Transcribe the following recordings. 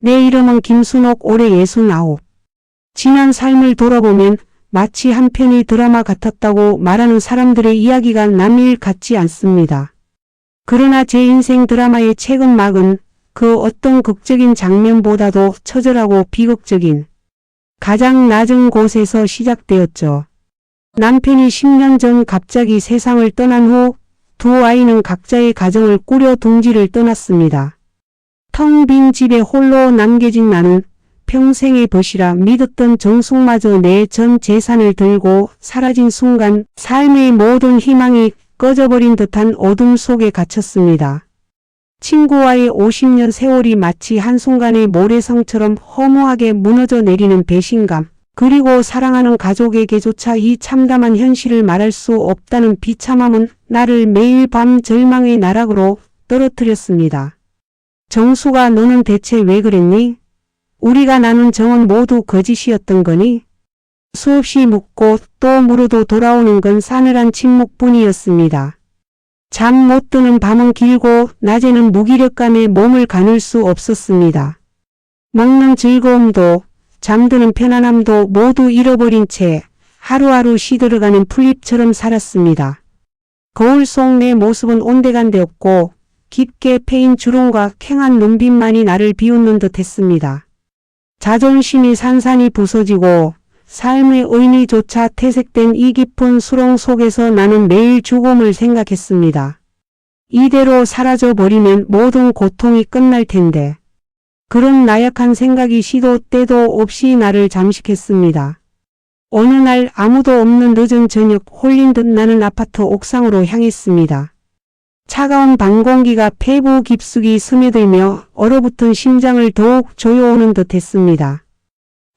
내 이름은 김순옥, 올해 69. 지난 삶을 돌아보면 마치 한 편의 드라마 같았다고 말하는 사람들의 이야기가 남일 같지 않습니다. 그러나 제 인생 드라마의 최근막은 그 어떤 극적인 장면보다도 처절하고 비극적인 가장 낮은 곳에서 시작되었죠. 남편이 10년 전 갑자기 세상을 떠난 후 두 아이는 각자의 가정을 꾸려 둥지를 떠났습니다. 텅 빈 집에 홀로 남겨진 나는 평생의 벗이라 믿었던 정숙마저 내 전 재산을 들고 사라진 순간 삶의 모든 희망이 꺼져버린 듯한 어둠 속에 갇혔습니다. 친구와의 50년 세월이 마치 한순간의 모래성처럼 허무하게 무너져 내리는 배신감, 그리고 사랑하는 가족에게조차 이 참담한 현실을 말할 수 없다는 비참함은 나를 매일 밤 절망의 나락으로 떨어뜨렸습니다. 정수가, 너는 대체 왜 그랬니? 우리가 나눈 정은 모두 거짓이었던 거니? 수없이 묻고 또 물어도 돌아오는 건 싸늘한 침묵뿐이었습니다. 잠 못 드는 밤은 길고 낮에는 무기력감에 몸을 가눌 수 없었습니다. 먹는 즐거움도 잠드는 편안함도 모두 잃어버린 채 하루하루 시들어가는 풀잎처럼 살았습니다. 거울 속 내 모습은 온데간데없고 깊게 패인 주름과 캥한 눈빛만이 나를 비웃는 듯했습니다. 자존심이 산산이 부서지고 삶의 의미조차 퇴색된 이 깊은 수렁 속에서 나는 매일 죽음을 생각했습니다. 이대로 사라져버리면 모든 고통이 끝날 텐데. 그런 나약한 생각이 시도 때도 없이 나를 잠식했습니다. 어느 날 아무도 없는 늦은 저녁, 홀린 듯 나는 아파트 옥상으로 향했습니다. 차가운 밤 공기가 폐부 깊숙이 스며들며 얼어붙은 심장을 더욱 조여오는 듯 했습니다.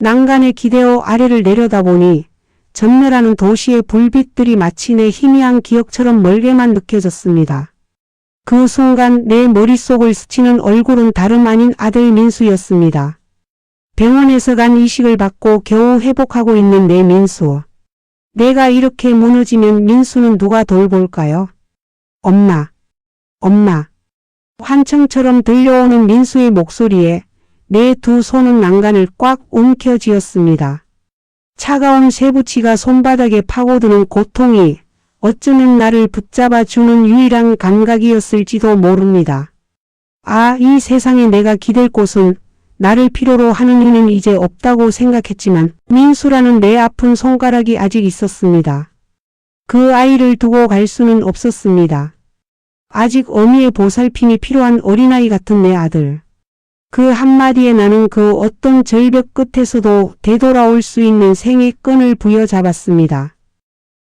난간에 기대어 아래를 내려다보니 전멸하는 도시의 불빛들이 마치 내 희미한 기억처럼 멀게만 느껴졌습니다. 그 순간 내 머릿속을 스치는 얼굴은 다름 아닌 아들 민수였습니다. 병원에서 간 이식을 받고 겨우 회복하고 있는 내 민수. 내가 이렇게 무너지면 민수는 누가 돌볼까요? 엄마. 엄마. 환청처럼 들려오는 민수의 목소리에 내 두 손은 난간을 꽉 움켜쥐었습니다. 차가운 쇠붙이가 손바닥에 파고드는 고통이 어쩌면 나를 붙잡아주는 유일한 감각이었을지도 모릅니다. 아, 이 세상에 내가 기댈 곳은, 나를 필요로 하는 이는 이제 없다고 생각했지만 민수라는 내 아픈 손가락이 아직 있었습니다. 그 아이를 두고 갈 수는 없었습니다. 아직 어미의 보살핌이 필요한 어린아이 같은 내 아들. 그 한마디에 나는 그 어떤 절벽 끝에서도 되돌아올 수 있는 생의 끈을 부여잡았습니다.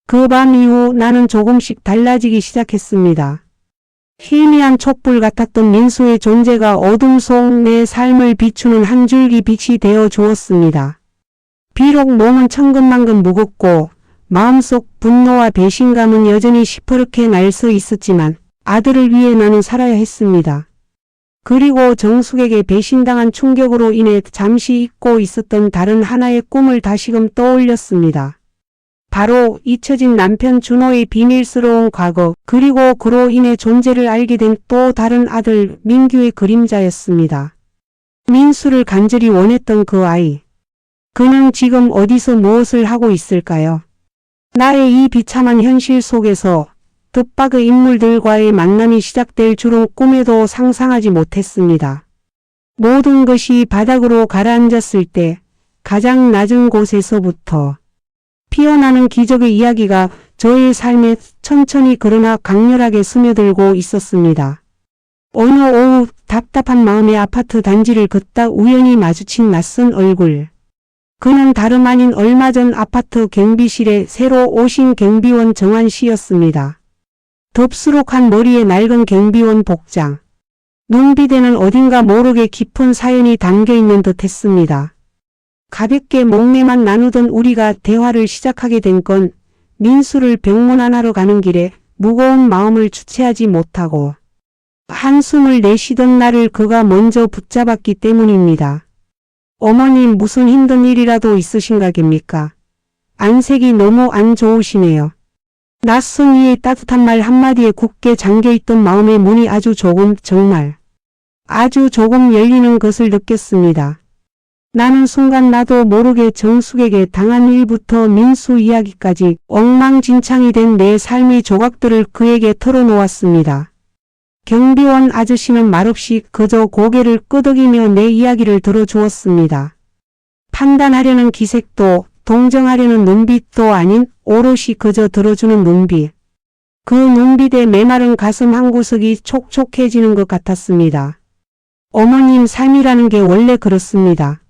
그 밤 이후 나는 조금씩 달라지기 시작했습니다. 희미한 촛불 같았던 민수의 존재가 어둠 속 내 삶을 비추는 한 줄기 빛이 되어 주었습니다. 비록 몸은 천근만근 무겁고 마음속 분노와 배신감은 여전히 시퍼렇게 날서 있었지만 아들을 위해 나는 살아야 했습니다. 그리고 정숙에게 배신당한 충격으로 인해 잠시 잊고 있었던 다른 하나의 꿈을 다시금 떠올렸습니다. 바로 잊혀진 남편 준호의 비밀스러운 과거, 그리고 그로 인해 존재를 알게 된 또 다른 아들 민규의 그림자였습니다. 민수를 간절히 원했던 그 아이. 그는 지금 어디서 무엇을 하고 있을까요? 나의 이 비참한 현실 속에서 뜻밖의 인물들과의 만남이 시작될 줄은 꿈에도 상상하지 못했습니다. 모든 것이 바닥으로 가라앉았을 때 가장 낮은 곳에서부터 피어나는 기적의 이야기가 저의 삶에 천천히 그러나 강렬하게 스며들고 있었습니다. 어느 오후 답답한 마음에 아파트 단지를 걷다 우연히 마주친 낯선 얼굴. 그는 다름 아닌 얼마 전 아파트 경비실에 새로 오신 경비원 정환 씨였습니다. 덥수룩한 머리에 낡은 경비원 복장. 눈빛에는 어딘가 모르게 깊은 사연이 담겨있는 듯 했습니다. 가볍게 목례만 나누던 우리가 대화를 시작하게 된 건 민수를 병문안하러 가는 길에 무거운 마음을 주체하지 못하고 한숨을 내쉬던 나를 그가 먼저 붙잡았기 때문입니다. 어머님, 무슨 힘든 일이라도 있으신가 깁니까? 안색이 너무 안 좋으시네요. 낯선 이의 따뜻한 말 한마디에 굳게 잠겨있던 마음의 문이 아주 조금 정말 아주 조금 열리는 것을 느꼈습니다. 나는 순간 나도 모르게 정숙에게 당한 일부터 민수 이야기까지 엉망진창이 된 내 삶의 조각들을 그에게 털어놓았습니다. 경비원 아저씨는 말없이 그저 고개를 끄덕이며 내 이야기를 들어주었습니다. 판단하려는 기색도 동정하려는 눈빛도 아닌 오롯이 그저 들어주는 눈빛. 그 눈빛에 메마른 가슴 한 구석이 촉촉해지는 것 같았습니다. 어머님 삶이라는 게 원래 그렇습니다.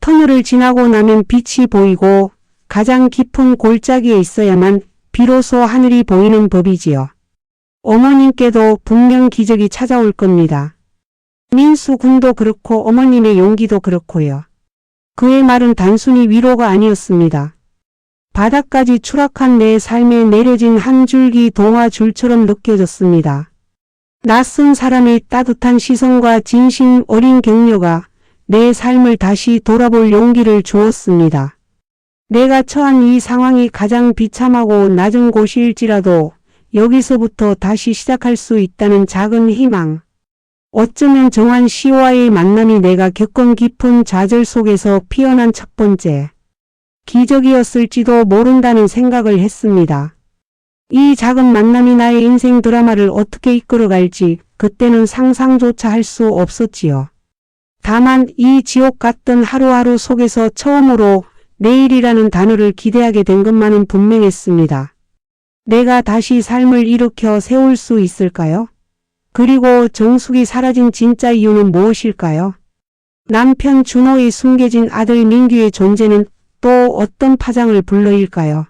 터널을 지나고 나면 빛이 보이고 가장 깊은 골짜기에 있어야만 비로소 하늘이 보이는 법이지요. 어머님께도 분명 기적이 찾아올 겁니다. 민수 군도 그렇고 어머님의 용기도 그렇고요. 그의 말은 단순히 위로가 아니었습니다. 바닥까지 추락한 내 삶에 내려진 한 줄기 동화줄처럼 느껴졌습니다. 낯선 사람의 따뜻한 시선과 진심 어린 격려가 내 삶을 다시 돌아볼 용기를 주었습니다. 내가 처한 이 상황이 가장 비참하고 낮은 곳일지라도 여기서부터 다시 시작할 수 있다는 작은 희망. 어쩌면 정환 씨와의 만남이 내가 겪은 깊은 좌절 속에서 피어난 첫 번째 기적이었을지도 모른다는 생각을 했습니다. 이 작은 만남이 나의 인생 드라마를 어떻게 이끌어갈지 그때는 상상조차 할 수 없었지요. 다만 이 지옥 같던 하루하루 속에서 처음으로 내일이라는 단어를 기대하게 된 것만은 분명했습니다. 내가 다시 삶을 일으켜 세울 수 있을까요? 그리고 정숙이 사라진 진짜 이유는 무엇일까요? 남편 준호의 숨겨진 아들 민규의 존재는 또 어떤 파장을 불러일까요?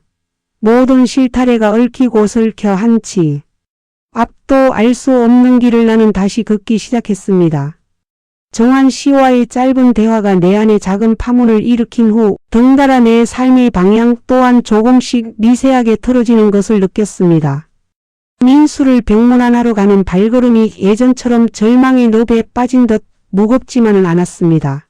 모든 실타래가 얽히고 설켜 한치 앞도 알 수 없는 길을 나는 다시 걷기 시작했습니다. 정환 씨와의 짧은 대화가 내 안에 작은 파문을 일으킨 후 덩달아 내 삶의 방향 또한 조금씩 미세하게 틀어지는 것을 느꼈습니다. 민수를 병문안하러 가는 발걸음이 예전처럼 절망의 늪에 빠진 듯 무겁지만은 않았습니다.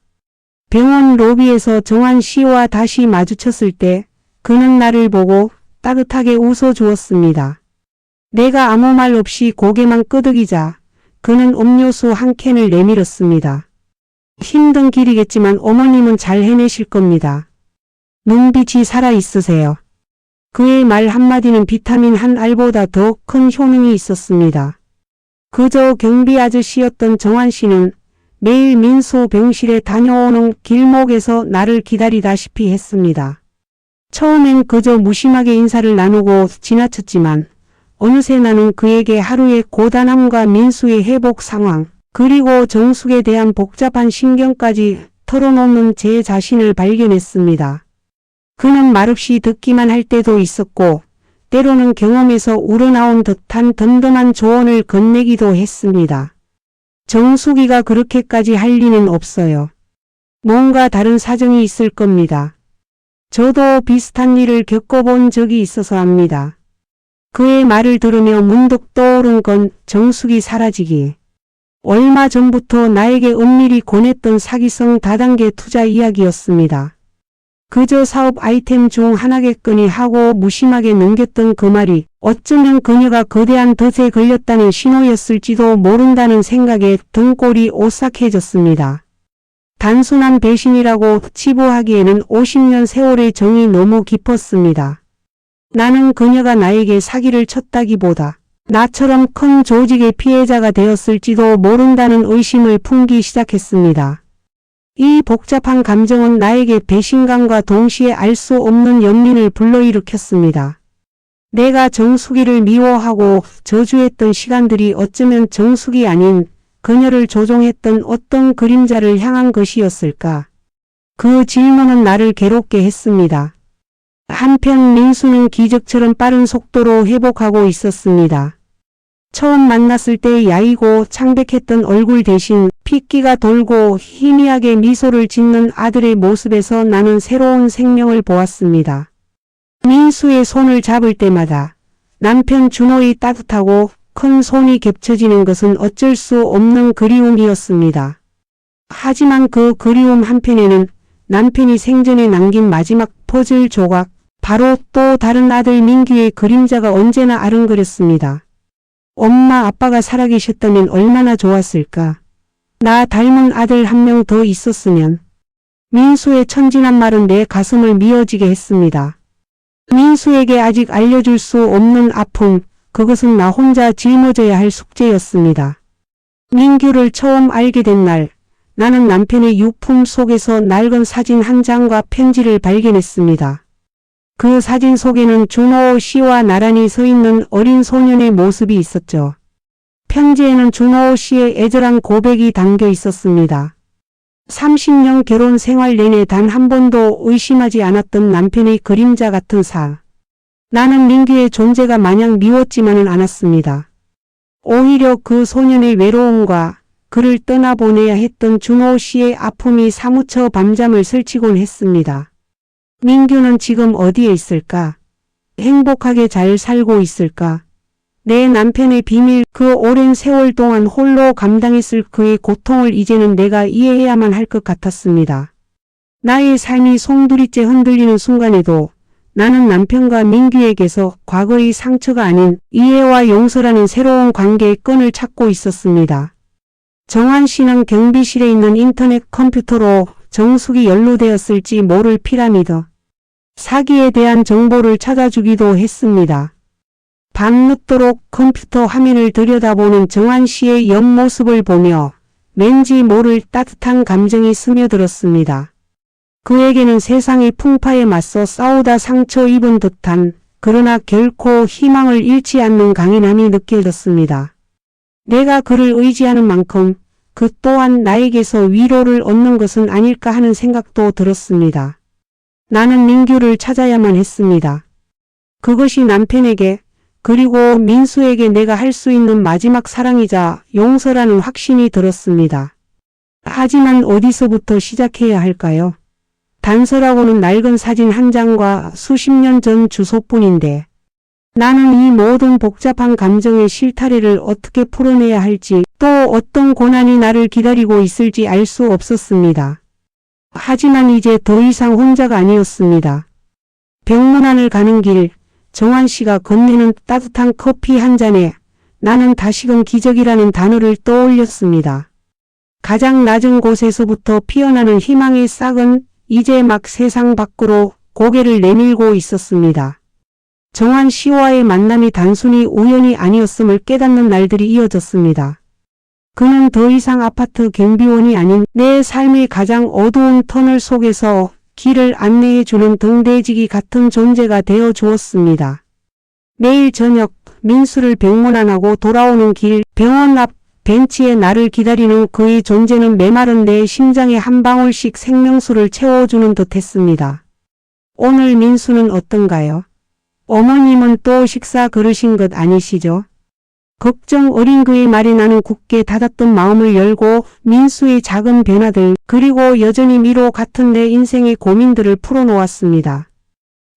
병원 로비에서 정환 씨와 다시 마주쳤을 때 그는 나를 보고 따뜻하게 웃어주었습니다. 내가 아무 말 없이 고개만 끄덕이자 그는 음료수 한 캔을 내밀었습니다. 힘든 길이겠지만 어머님은 잘 해내실 겁니다. 눈빛이 살아있으세요. 그의 말 한마디는 비타민 한 알보다 더 큰 효능이 있었습니다. 그저 경비 아저씨였던 정환 씨는 매일 민수 병실에 다녀오는 길목에서 나를 기다리다시피 했습니다. 처음엔 그저 무심하게 인사를 나누고 지나쳤지만 어느새 나는 그에게 하루의 고단함과 민수의 회복 상황, 그리고 정숙에 대한 복잡한 신경까지 털어놓는 제 자신을 발견했습니다. 그는 말없이 듣기만 할 때도 있었고 때로는 경험에서 우러나온 듯한 든든한 조언을 건네기도 했습니다. 정숙이가 그렇게까지 할 리는 없어요. 뭔가 다른 사정이 있을 겁니다. 저도 비슷한 일을 겪어본 적이 있어서 압니다. 그의 말을 들으며 문득 떠오른 건 정숙이 사라지기. 얼마 전부터 나에게 은밀히 권했던 사기성 다단계 투자 이야기였습니다. 그저 사업 아이템 중 하나겠거니 하고 무심하게 넘겼던 그 말이 어쩌면 그녀가 거대한 덫에 걸렸다는 신호였을지도 모른다는 생각에 등골이 오싹해졌습니다. 단순한 배신이라고 치부하기에는 50년 세월의 정이 너무 깊었습니다. 나는 그녀가 나에게 사기를 쳤다기보다 나처럼 큰 조직의 피해자가 되었을지도 모른다는 의심을 품기 시작했습니다. 이 복잡한 감정은 나에게 배신감과 동시에 알 수 없는 연민을 불러일으켰습니다. 내가 정숙이를 미워하고 저주했던 시간들이 어쩌면 정숙이 아닌 그녀를 조종했던 어떤 그림자를 향한 것이었을까? 그 질문은 나를 괴롭게 했습니다. 한편 민수는 기적처럼 빠른 속도로 회복하고 있었습니다. 처음 만났을 때 야이고 창백했던 얼굴 대신 핏기가 돌고 희미하게 미소를 짓는 아들의 모습에서 나는 새로운 생명을 보았습니다. 민수의 손을 잡을 때마다 남편 준호의 따뜻하고 큰 손이 겹쳐지는 것은 어쩔 수 없는 그리움이었습니다. 하지만 그 그리움 한편에는 남편이 생전에 남긴 마지막 퍼즐 조각, 바로 또 다른 아들 민규의 그림자가 언제나 아른거렸습니다. 엄마 아빠가 살아계셨다면 얼마나 좋았을까. 나 닮은 아들 한 명 더 있었으면. 민수의 천진한 말은 내 가슴을 미어지게 했습니다. 민수에게 아직 알려줄 수 없는 아픔, 그것은 나 혼자 짊어져야 할 숙제였습니다. 민규를 처음 알게 된 날, 나는 남편의 유품 속에서 낡은 사진 한 장과 편지를 발견했습니다. 그 사진 속에는 준호 씨와 나란히 서 있는 어린 소년의 모습이 있었죠. 편지에는 준호 씨의 애절한 고백이 담겨 있었습니다. 30년 결혼 생활 내내 단 한 번도 의심하지 않았던 남편의 그림자 같은 사. 나는 민규의 존재가 마냥 미웠지만은 않았습니다. 오히려 그 소년의 외로움과 그를 떠나보내야 했던 준호 씨의 아픔이 사무쳐 밤잠을 설치곤 했습니다. 민규는 지금 어디에 있을까? 행복하게 잘 살고 있을까? 내 남편의 비밀, 그 오랜 세월 동안 홀로 감당했을 그의 고통을 이제는 내가 이해해야만 할 것 같았습니다. 나의 삶이 송두리째 흔들리는 순간에도 나는 남편과 민규에게서 과거의 상처가 아닌 이해와 용서라는 새로운 관계의 끈을 찾고 있었습니다. 정환 씨는 경비실에 있는 인터넷 컴퓨터로 정숙이 연루되었을지 모를 피라미드, 사기에 대한 정보를 찾아주기도 했습니다. 밤늦도록 컴퓨터 화면을 들여다보는 정환 씨의 옆모습을 보며 왠지 모를 따뜻한 감정이 스며들었습니다. 그에게는 세상의 풍파에 맞서 싸우다 상처 입은 듯한, 그러나 결코 희망을 잃지 않는 강인함이 느껴졌습니다. 내가 그를 의지하는 만큼 그 또한 나에게서 위로를 얻는 것은 아닐까 하는 생각도 들었습니다. 나는 민규를 찾아야만 했습니다. 그것이 남편에게, 그리고 민수에게 내가 할 수 있는 마지막 사랑이자 용서라는 확신이 들었습니다. 하지만 어디서부터 시작해야 할까요? 단서라고는 낡은 사진 한 장과 수십 년 전 주소뿐인데, 나는 이 모든 복잡한 감정의 실타래를 어떻게 풀어내야 할지, 또 어떤 고난이 나를 기다리고 있을지 알 수 없었습니다. 하지만 이제 더 이상 혼자가 아니었습니다. 병문안을 가는 길, 정환 씨가 건네는 따뜻한 커피 한 잔에 나는 다시금 기적이라는 단어를 떠올렸습니다. 가장 낮은 곳에서부터 피어나는 희망의 싹은 이제 막 세상 밖으로 고개를 내밀고 있었습니다. 정환 씨와의 만남이 단순히 우연이 아니었음을 깨닫는 날들이 이어졌습니다. 그는 더 이상 아파트 경비원이 아닌 내 삶의 가장 어두운 터널 속에서 길을 안내해주는 등대지기 같은 존재가 되어 주었습니다. 매일 저녁 민수를 병문안하고 돌아오는 길, 병원 앞 벤치에 나를 기다리는 그의 존재는 메마른 내 심장에 한 방울씩 생명수를 채워주는 듯했습니다. 오늘 민수는 어떤가요? 어머님은 또 식사 그러신 것 아니시죠? 걱정 어린 그의 말에 나는 굳게 닫았던 마음을 열고 민수의 작은 변화들, 그리고 여전히 미로 같은 내 인생의 고민들을 풀어놓았습니다.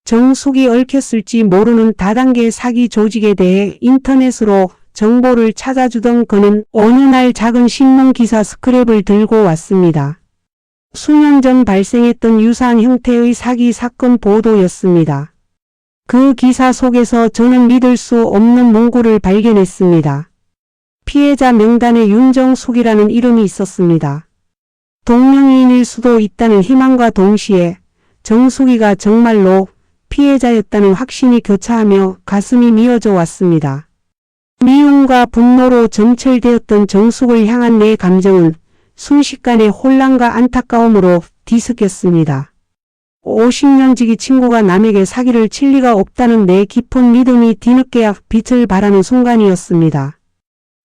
정숙이 얽혔을지 모르는 다단계 사기 조직에 대해 인터넷으로 정보를 찾아주던 그는 어느 날 작은 신문 기사 스크랩을 들고 왔습니다. 수년 전 발생했던 유사한 형태의 사기 사건 보도였습니다. 그 기사 속에서 저는 믿을 수 없는 문구를 발견했습니다. 피해자 명단에 윤정숙이라는 이름이 있었습니다. 동명이인일 수도 있다는 희망과 동시에 정숙이가 정말로 피해자였다는 확신이 교차하며 가슴이 미어져 왔습니다. 미움과 분노로 점철되었던 정숙을 향한 내 감정은 순식간에 혼란과 안타까움으로 뒤섞였습니다. 50년 지기 친구가 남에게 사기를 칠 리가 없다는 내 깊은 믿음이 뒤늦게야 빛을 발하는 순간이었습니다.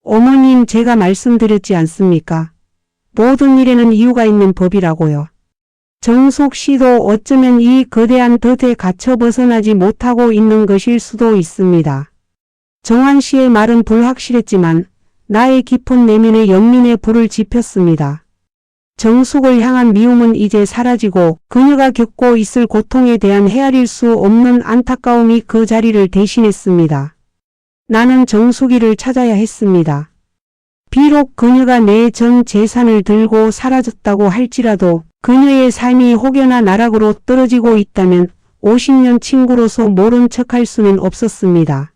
어머님, 제가 말씀드렸지 않습니까? 모든 일에는 이유가 있는 법이라고요. 정숙 씨도 어쩌면 이 거대한 덫에 갇혀 벗어나지 못하고 있는 것일 수도 있습니다. 정환 씨의 말은 불확실했지만 나의 깊은 내면에 연민의 불을 지폈습니다. 정숙을 향한 미움은 이제 사라지고 그녀가 겪고 있을 고통에 대한 헤아릴 수 없는 안타까움이 그 자리를 대신했습니다. 나는 정숙이를 찾아야 했습니다. 비록 그녀가 내 전 재산을 들고 사라졌다고 할지라도 그녀의 삶이 혹여나 나락으로 떨어지고 있다면 50년 친구로서 모른 척할 수는 없었습니다.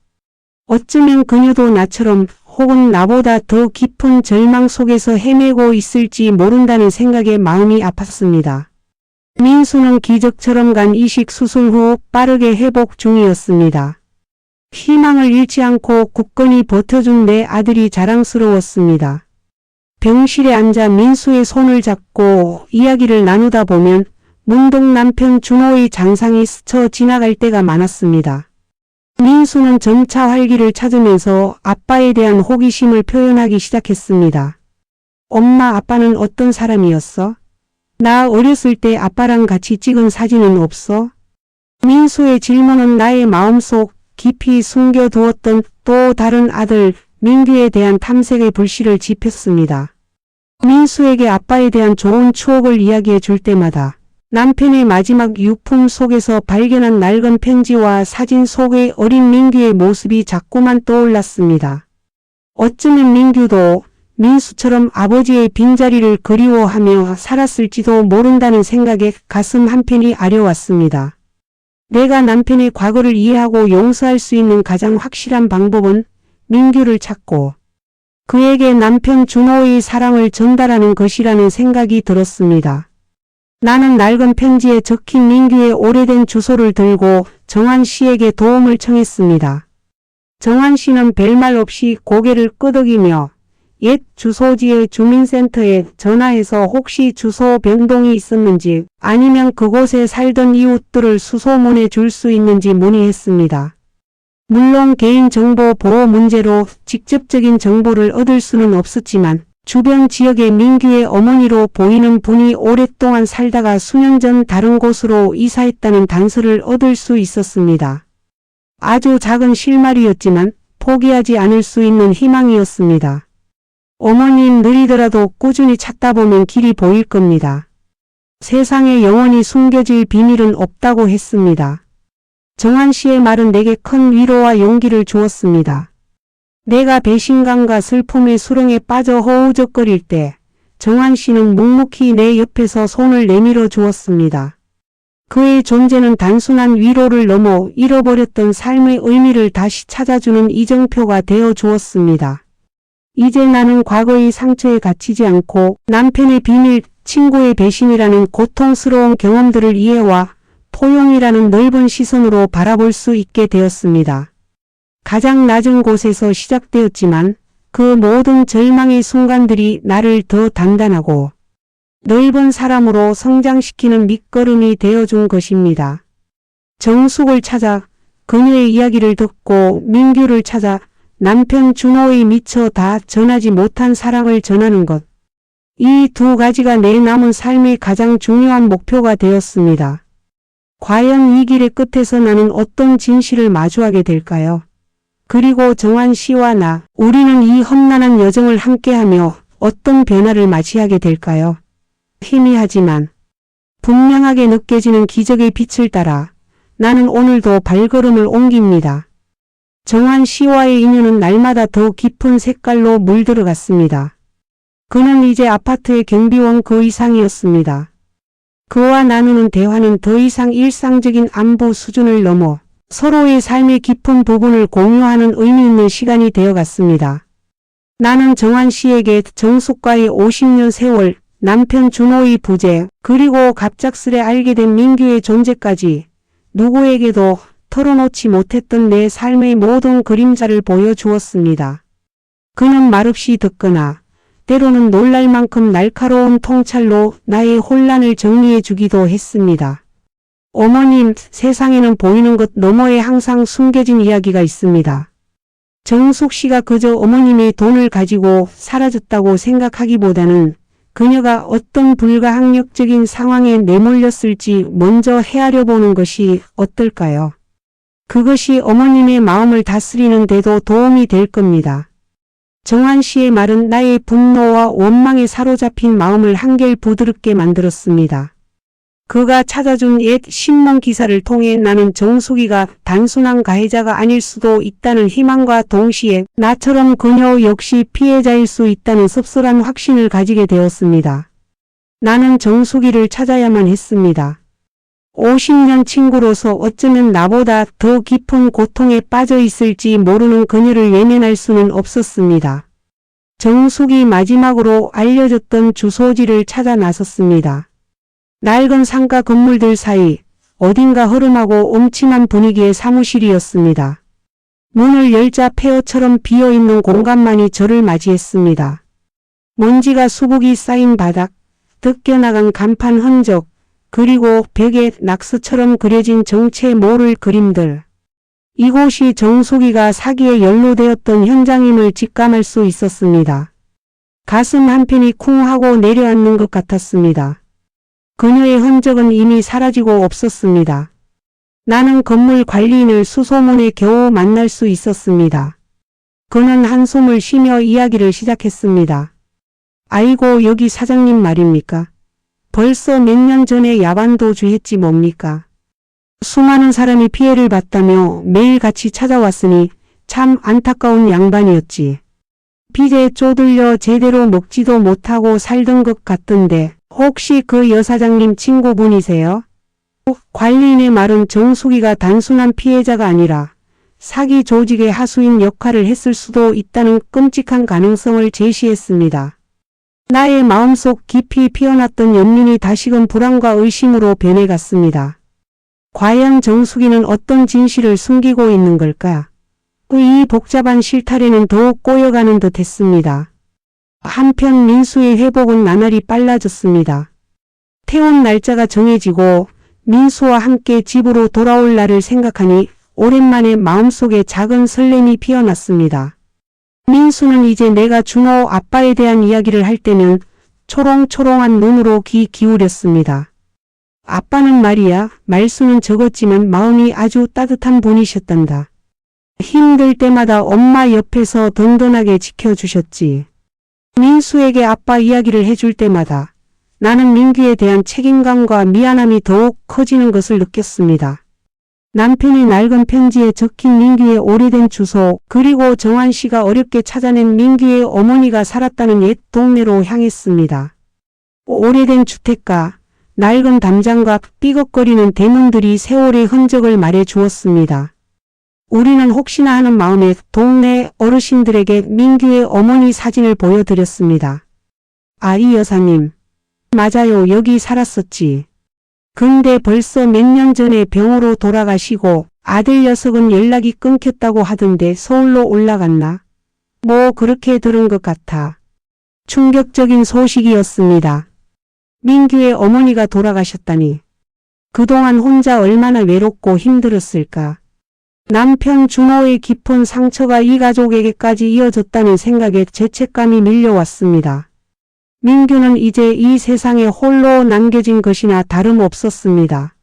어쩌면 그녀도 나처럼 혹은 나보다 더 깊은 절망 속에서 헤매고 있을지 모른다는 생각에 마음이 아팠습니다. 민수는 기적처럼 간 이식 수술 후 빠르게 회복 중이었습니다. 희망을 잃지 않고 굳건히 버텨준 내 아들이 자랑스러웠습니다. 병실에 앉아 민수의 손을 잡고 이야기를 나누다 보면 문동 남편 준호의 잔상이 스쳐 지나갈 때가 많았습니다. 민수는 점차 활기를 찾으면서 아빠에 대한 호기심을 표현하기 시작했습니다. 엄마, 아빠는 어떤 사람이었어? 나 어렸을 때 아빠랑 같이 찍은 사진은 없어? 민수의 질문은 나의 마음속 깊이 숨겨두었던 또 다른 아들 민규에 대한 탐색의 불씨를 지폈습니다. 민수에게 아빠에 대한 좋은 추억을 이야기해 줄 때마다 남편의 마지막 유품 속에서 발견한 낡은 편지와 사진 속의 어린 민규의 모습이 자꾸만 떠올랐습니다. 어쩌면 민규도 민수처럼 아버지의 빈자리를 그리워하며 살았을지도 모른다는 생각에 가슴 한편이 아려왔습니다. 내가 남편의 과거를 이해하고 용서할 수 있는 가장 확실한 방법은 민규를 찾고 그에게 남편 준호의 사랑을 전달하는 것이라는 생각이 들었습니다. 나는 낡은 편지에 적힌 민규의 오래된 주소를 들고 정환 씨에게 도움을 청했습니다. 정환 씨는 별말 없이 고개를 끄덕이며 옛 주소지의 주민센터에 전화해서 혹시 주소 변동이 있었는지 아니면 그곳에 살던 이웃들을 수소문해 줄 수 있는지 문의했습니다. 물론 개인정보 보호 문제로 직접적인 정보를 얻을 수는 없었지만 주변 지역의 민규의 어머니로 보이는 분이 오랫동안 살다가 수년 전 다른 곳으로 이사했다는 단서를 얻을 수 있었습니다. 아주 작은 실마리였지만 포기하지 않을 수 있는 희망이었습니다. 어머님, 느리더라도 꾸준히 찾다 보면 길이 보일 겁니다. 세상에 영원히 숨겨질 비밀은 없다고 했습니다. 정환 씨의 말은 내게 큰 위로와 용기를 주었습니다. 내가 배신감과 슬픔의 수렁에 빠져 허우적거릴 때 정환 씨는 묵묵히 내 옆에서 손을 내밀어 주었습니다. 그의 존재는 단순한 위로를 넘어 잃어버렸던 삶의 의미를 다시 찾아주는 이정표가 되어 주었습니다. 이제 나는 과거의 상처에 갇히지 않고 남편의 비밀, 친구의 배신이라는 고통스러운 경험들을 이해와 포용이라는 넓은 시선으로 바라볼 수 있게 되었습니다. 가장 낮은 곳에서 시작되었지만 그 모든 절망의 순간들이 나를 더 단단하고 넓은 사람으로 성장시키는 밑거름이 되어준 것입니다. 정숙을 찾아 그녀의 이야기를 듣고 민규를 찾아 남편 준호의 미처 다 전하지 못한 사랑을 전하는 것. 이 두 가지가 내 남은 삶의 가장 중요한 목표가 되었습니다. 과연 이 길의 끝에서 나는 어떤 진실을 마주하게 될까요? 그리고 정환 씨와 나, 우리는 이 험난한 여정을 함께하며 어떤 변화를 맞이하게 될까요? 희미하지만 분명하게 느껴지는 기적의 빛을 따라 나는 오늘도 발걸음을 옮깁니다. 정환 씨와의 인연은 날마다 더 깊은 색깔로 물들어갔습니다. 그는 이제 아파트의 경비원 그 이상이었습니다. 그와 나누는 대화는 더 이상 일상적인 안부 수준을 넘어 서로의 삶의 깊은 부분을 공유하는 의미 있는 시간이 되어갔습니다. 나는 정환 씨에게 정숙과의 50년 세월, 남편 준호의 부재, 그리고 갑작스레 알게 된 민규의 존재까지 누구에게도 털어놓지 못했던 내 삶의 모든 그림자를 보여주었습니다. 그는 말없이 듣거나 때로는 놀랄 만큼 날카로운 통찰로 나의 혼란을 정리해 주기도 했습니다. 어머님, 세상에는 보이는 것 너머에 항상 숨겨진 이야기가 있습니다. 정숙 씨가 그저 어머님의 돈을 가지고 사라졌다고 생각하기보다는 그녀가 어떤 불가항력적인 상황에 내몰렸을지 먼저 헤아려 보는 것이 어떨까요? 그것이 어머님의 마음을 다스리는 데도 도움이 될 겁니다. 정환 씨의 말은 나의 분노와 원망에 사로잡힌 마음을 한결 부드럽게 만들었습니다. 그가 찾아준 옛 신문 기사를 통해 나는 정숙이가 단순한 가해자가 아닐 수도 있다는 희망과 동시에 나처럼 그녀 역시 피해자일 수 있다는 씁쓸한 확신을 가지게 되었습니다. 나는 정숙이를 찾아야만 했습니다. 50년 친구로서 어쩌면 나보다 더 깊은 고통에 빠져 있을지 모르는 그녀를 외면할 수는 없었습니다. 정숙이 마지막으로 알려줬던 주소지를 찾아 나섰습니다. 낡은 상가 건물들 사이 어딘가 허름하고 음침한 분위기의 사무실이었습니다. 문을 열자 폐허처럼 비어있는 공간만이 저를 맞이했습니다. 먼지가 수북이 쌓인 바닥, 뜯겨나간 간판 흔적, 그리고 벽에 낙서처럼 그려진 정체 모를 그림들. 이곳이 정숙이가 사기에 연루되었던 현장임을 직감할 수 있었습니다. 가슴 한편이 쿵 하고 내려앉는 것 같았습니다. 그녀의 흔적은 이미 사라지고 없었습니다. 나는 건물 관리인을 수소문에 겨우 만날 수 있었습니다. 그는 한숨을 쉬며 이야기를 시작했습니다. 아이고, 여기 사장님 말입니까? 벌써 몇 년 전에 야반도주 했지 뭡니까? 수많은 사람이 피해를 봤다며 매일 같이 찾아왔으니 참 안타까운 양반이었지. 빚에 쪼들려 제대로 먹지도 못하고 살던 것 같던데 혹시 그 여사장님 친구분이세요? 관리인의 말은 정숙이가 단순한 피해자가 아니라 사기 조직의 하수인 역할을 했을 수도 있다는 끔찍한 가능성을 제시했습니다. 나의 마음속 깊이 피어났던 연민이 다시금 불안과 의심으로 변해갔습니다. 과연 정숙이는 어떤 진실을 숨기고 있는 걸까? 이 복잡한 실타래는 더욱 꼬여가는 듯 했습니다. 한편 민수의 회복은 나날이 빨라졌습니다. 퇴원 날짜가 정해지고 민수와 함께 집으로 돌아올 날을 생각하니 오랜만에 마음속에 작은 설렘이 피어났습니다. 민수는 이제 내가 준호 아빠에 대한 이야기를 할 때면 초롱초롱한 눈으로 귀 기울였습니다. 아빠는 말이야, 말수는 적었지만 마음이 아주 따뜻한 분이셨단다. 힘들 때마다 엄마 옆에서 든든하게 지켜주셨지. 민수에게 아빠 이야기를 해줄 때마다 나는 민규에 대한 책임감과 미안함이 더욱 커지는 것을 느꼈습니다. 남편의 낡은 편지에 적힌 민규의 오래된 주소, 그리고 정환 씨가 어렵게 찾아낸 민규의 어머니가 살았다는 옛 동네로 향했습니다. 오래된 주택가, 낡은 담장과 삐걱거리는 대문들이 세월의 흔적을 말해 주었습니다. 우리는 혹시나 하는 마음에 동네 어르신들에게 민규의 어머니 사진을 보여드렸습니다. 아, 이 여사님. 맞아요, 여기 살았었지. 근데 벌써 몇 년 전에 병으로 돌아가시고 아들 녀석은 연락이 끊겼다고 하던데 서울로 올라갔나? 뭐 그렇게 들은 것 같아. 충격적인 소식이었습니다. 민규의 어머니가 돌아가셨다니. 그동안 혼자 얼마나 외롭고 힘들었을까. 남편 준호의 깊은 상처가 이 가족에게까지 이어졌다는 생각에 죄책감이 밀려왔습니다. 민규는 이제 이 세상에 홀로 남겨진 것이나 다름없었습니다.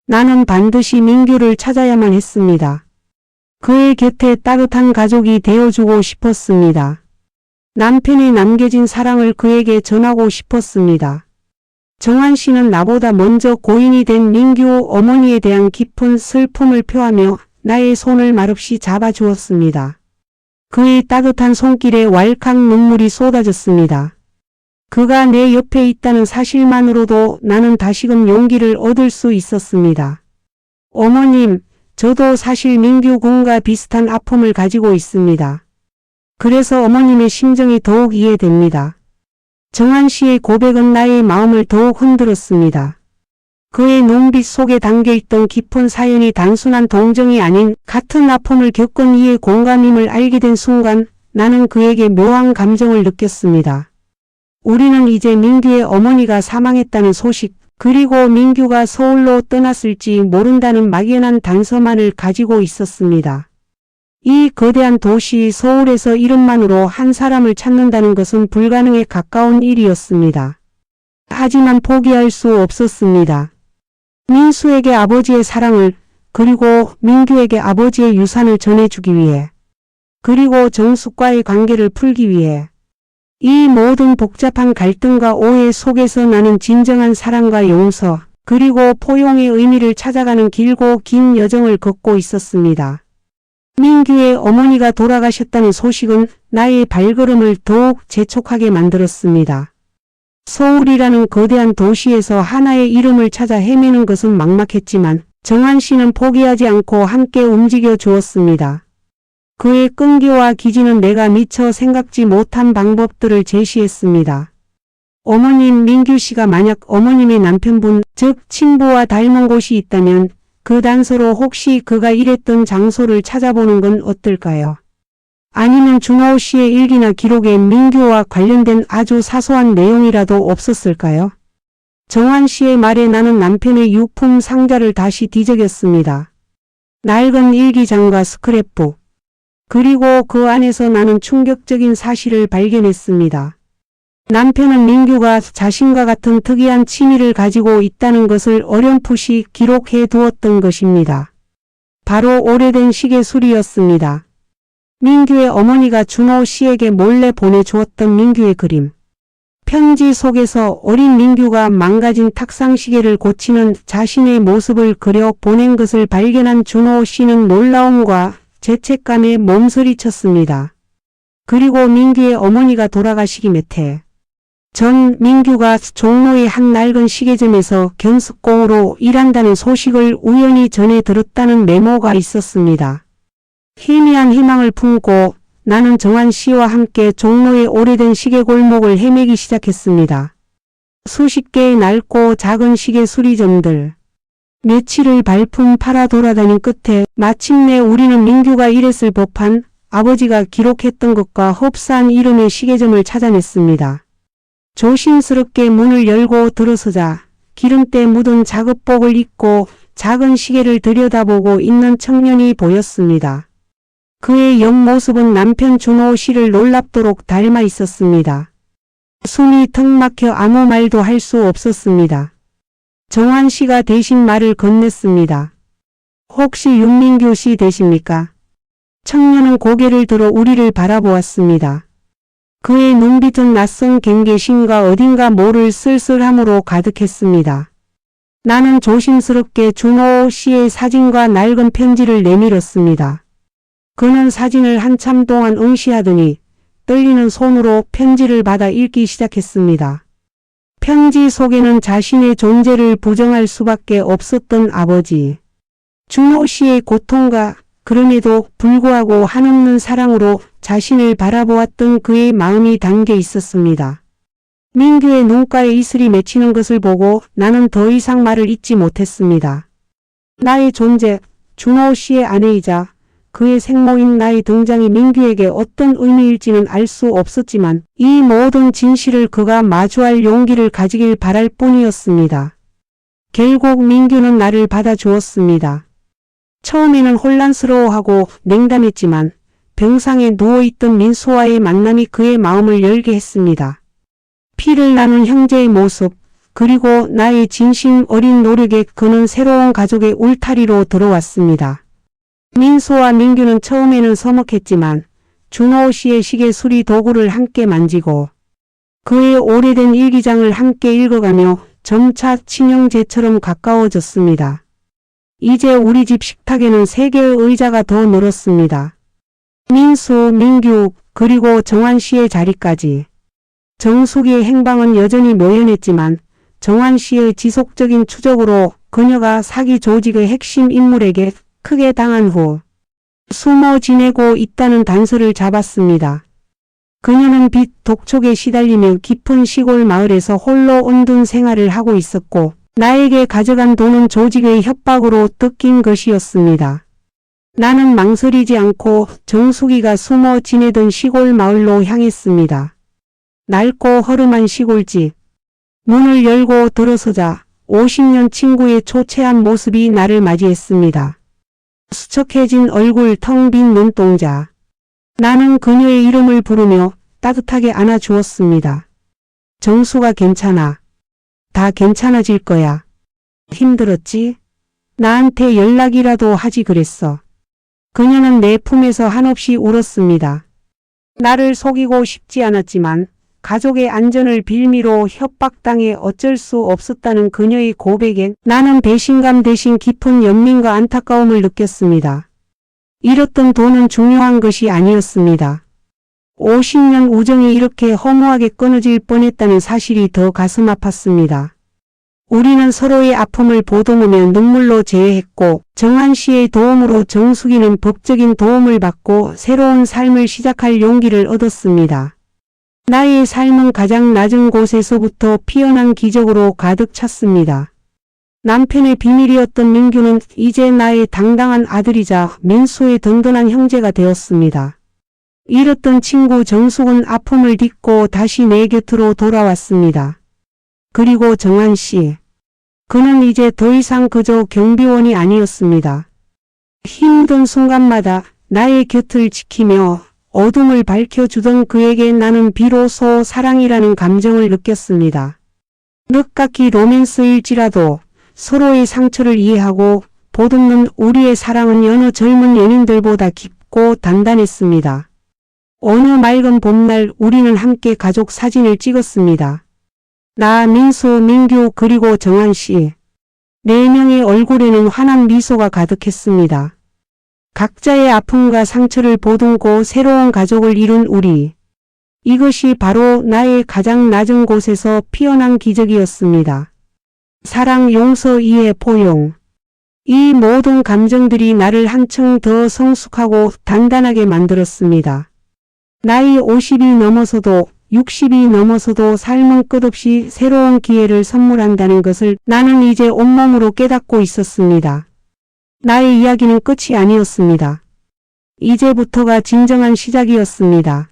나는 반드시 민규를 찾아야만 했습니다. 그의 곁에 따뜻한 가족이 되어주고 싶었습니다. 남편이 남겨진 사랑을 그에게 전하고 싶었습니다. 정환 씨는 나보다 먼저 고인이 된 민규 어머니에 대한 깊은 슬픔을 표하며 나의 손을 말없이 잡아주었습니다. 그의 따뜻한 손길에 왈칵 눈물이 쏟아졌습니다. 그가 내 옆에 있다는 사실만으로도 나는 다시금 용기를 얻을 수 있었습니다. 어머님, 저도 사실 민규 군과 비슷한 아픔을 가지고 있습니다. 그래서 어머님의 심정이 더욱 이해됩니다. 정환 씨의 고백은 나의 마음을 더욱 흔들었습니다. 그의 눈빛 속에 담겨있던 깊은 사연이 단순한 동정이 아닌 같은 아픔을 겪은 이의 공감임을 알게 된 순간 나는 그에게 묘한 감정을 느꼈습니다. 우리는 이제 민규의 어머니가 사망했다는 소식, 그리고 민규가 서울로 떠났을지 모른다는 막연한 단서만을 가지고 있었습니다. 이 거대한 도시 서울에서 이름만으로 한 사람을 찾는다는 것은 불가능에 가까운 일이었습니다. 하지만 포기할 수 없었습니다. 민수에게 아버지의 사랑을, 그리고 민규에게 아버지의 유산을 전해주기 위해, 그리고 정숙과의 관계를 풀기 위해, 이 모든 복잡한 갈등과 오해 속에서 나는 진정한 사랑과 용서, 그리고 포용의 의미를 찾아가는 길고 긴 여정을 걷고 있었습니다. 민규의 어머니가 돌아가셨다는 소식은 나의 발걸음을 더욱 재촉하게 만들었습니다. 서울이라는 거대한 도시에서 하나의 이름을 찾아 헤매는 것은 막막했지만 정환 씨는 포기하지 않고 함께 움직여 주었습니다. 그의 끈기와 기지는 내가 미처 생각지 못한 방법들을 제시했습니다. 어머님 민규 씨가 만약 어머님의 남편분, 즉 친부와 닮은 곳이 있다면 그 단서로 혹시 그가 일했던 장소를 찾아보는 건 어떨까요? 아니면 준호 씨의 일기나 기록에 민규와 관련된 아주 사소한 내용이라도 없었을까요? 정환 씨의 말에 나는 남편의 유품 상자를 다시 뒤적였습니다. 낡은 일기장과 스크랩북. 그리고 그 안에서 나는 충격적인 사실을 발견했습니다. 남편은 민규가 자신과 같은 특이한 취미를 가지고 있다는 것을 어렴풋이 기록해 두었던 것입니다. 바로 오래된 시계 술이었습니다. 민규의 어머니가 준호 씨에게 몰래 보내주었던 민규의 그림. 편지 속에서 어린 민규가 망가진 탁상시계를 고치는 자신의 모습을 그려 보낸 것을 발견한 준호 씨는 놀라움과 죄책감에 몸서리쳤습니다. 그리고 민규의 어머니가 돌아가시기 몇 해 전 민규가 종로의 한 낡은 시계점에서 견습공으로 일한다는 소식을 우연히 전해 들었다는 메모가 있었습니다. 희미한 희망을 품고 나는 정환 씨와 함께 종로의 오래된 시계 골목을 헤매기 시작했습니다. 수십 개의 낡고 작은 시계 수리점들. 며칠을 발품 팔아 돌아다닌 끝에 마침내 우리는 민규가 일했을 법한 아버지가 기록했던 것과 흡사한 이름의 시계점을 찾아냈습니다. 조심스럽게 문을 열고 들어서자 기름때 묻은 작업복을 입고 작은 시계를 들여다보고 있는 청년이 보였습니다. 그의 옆모습은 남편 준호 씨를 놀랍도록 닮아 있었습니다. 숨이 턱 막혀 아무 말도 할 수 없었습니다. 정환 씨가 대신 말을 건넸습니다. 혹시 윤민규 씨 되십니까? 청년은 고개를 들어 우리를 바라보았습니다. 그의 눈빛은 낯선 경계심과 어딘가 모를 쓸쓸함으로 가득했습니다. 나는 조심스럽게 준호 씨의 사진과 낡은 편지를 내밀었습니다. 그는 사진을 한참 동안 응시하더니 떨리는 손으로 편지를 받아 읽기 시작했습니다. 편지 속에는 자신의 존재를 부정할 수밖에 없었던 아버지. 준호 씨의 고통과 그럼에도 불구하고 한없는 사랑으로 자신을 바라보았던 그의 마음이 담겨 있었습니다. 민규의 눈가에 이슬이 맺히는 것을 보고 나는 더 이상 말을 잇지 못했습니다. 나의 존재, 준호 씨의 아내이자 그의 생모인 나의 등장이 민규에게 어떤 의미일지는 알 수 없었지만 이 모든 진실을 그가 마주할 용기를 가지길 바랄 뿐이었습니다. 결국 민규는 나를 받아주었습니다. 처음에는 혼란스러워하고 냉담했지만 병상에 누워있던 민수와의 만남이 그의 마음을 열게 했습니다. 피를 나눈 형제의 모습, 그리고 나의 진심 어린 노력에 그는 새로운 가족의 울타리로 들어왔습니다. 민수와 민규는 처음에는 서먹했지만 준호 씨의 시계 수리 도구를 함께 만지고 그의 오래된 일기장을 함께 읽어가며 점차 친형제처럼 가까워졌습니다. 이제 우리 집 식탁에는 3개의 의자가 더 늘었습니다. 민수, 민규, 그리고 정환 씨의 자리까지. 정숙이의 행방은 여전히 묘연했지만 정환 씨의 지속적인 추적으로 그녀가 사기 조직의 핵심 인물에게 크게 당한 후 숨어 지내고 있다는 단서를 잡았습니다. 그녀는 빚 독촉에 시달리며 깊은 시골 마을에서 홀로 온둔 생활을 하고 있었고 나에게 가져간 돈은 조직의 협박으로 뜯긴 것이었습니다. 나는 망설이지 않고 정숙이가 숨어 지내던 시골 마을로 향했습니다. 낡고 허름한 시골집. 문을 열고 들어서자 50년 친구의 초췌한 모습이 나를 맞이했습니다. 수척해진 얼굴, 텅 빈 눈동자. 나는 그녀의 이름을 부르며 따뜻하게 안아주었습니다. 정수가 괜찮아. 다 괜찮아질 거야. 힘들었지? 나한테 연락이라도 하지 그랬어. 그녀는 내 품에서 한없이 울었습니다. 나를 속이고 싶지 않았지만 가족의 안전을 빌미로 협박당해 어쩔 수 없었다는 그녀의 고백엔 나는 배신감 대신 깊은 연민과 안타까움을 느꼈습니다. 잃었던 돈은 중요한 것이 아니었습니다. 50년 우정이 이렇게 허무하게 끊어질 뻔했다는 사실이 더 가슴 아팠습니다. 우리는 서로의 아픔을 보듬으며 눈물로 제어했고 정한 씨의 도움으로 정숙이는 법적인 도움을 받고 새로운 삶을 시작할 용기를 얻었습니다. 나의 삶은 가장 낮은 곳에서부터 피어난 기적으로 가득 찼습니다. 남편의 비밀이었던 민규는 이제 나의 당당한 아들이자 민수의 든든한 형제가 되었습니다. 잃었던 친구 정숙은 아픔을 딛고 다시 내 곁으로 돌아왔습니다. 그리고 정한 씨. 그는 이제 더 이상 그저 경비원이 아니었습니다. 힘든 순간마다 나의 곁을 지키며 어둠을 밝혀주던 그에게 나는 비로소 사랑이라는 감정을 느꼈습니다. 늦깎이 로맨스일지라도 서로의 상처를 이해하고 보듬는 우리의 사랑은 여느 젊은 연인들보다 깊고 단단했습니다. 어느 맑은 봄날 우리는 함께 가족 사진을 찍었습니다. 나, 민수, 민규 그리고 정한 씨. 4명의 얼굴에는 환한 미소가 가득했습니다. 각자의 아픔과 상처를 보듬고 새로운 가족을 이룬 우리. 이것이 바로 나의 가장 낮은 곳에서 피어난 기적이었습니다. 사랑, 용서, 이해, 포용. 이 모든 감정들이 나를 한층 더 성숙하고 단단하게 만들었습니다. 나이 50이 넘어서도 60이 넘어서도 삶은 끝없이 새로운 기회를 선물한다는 것을 나는 이제 온몸으로 깨닫고 있었습니다. 나의 이야기는 끝이 아니었습니다. 이제부터가 진정한 시작이었습니다.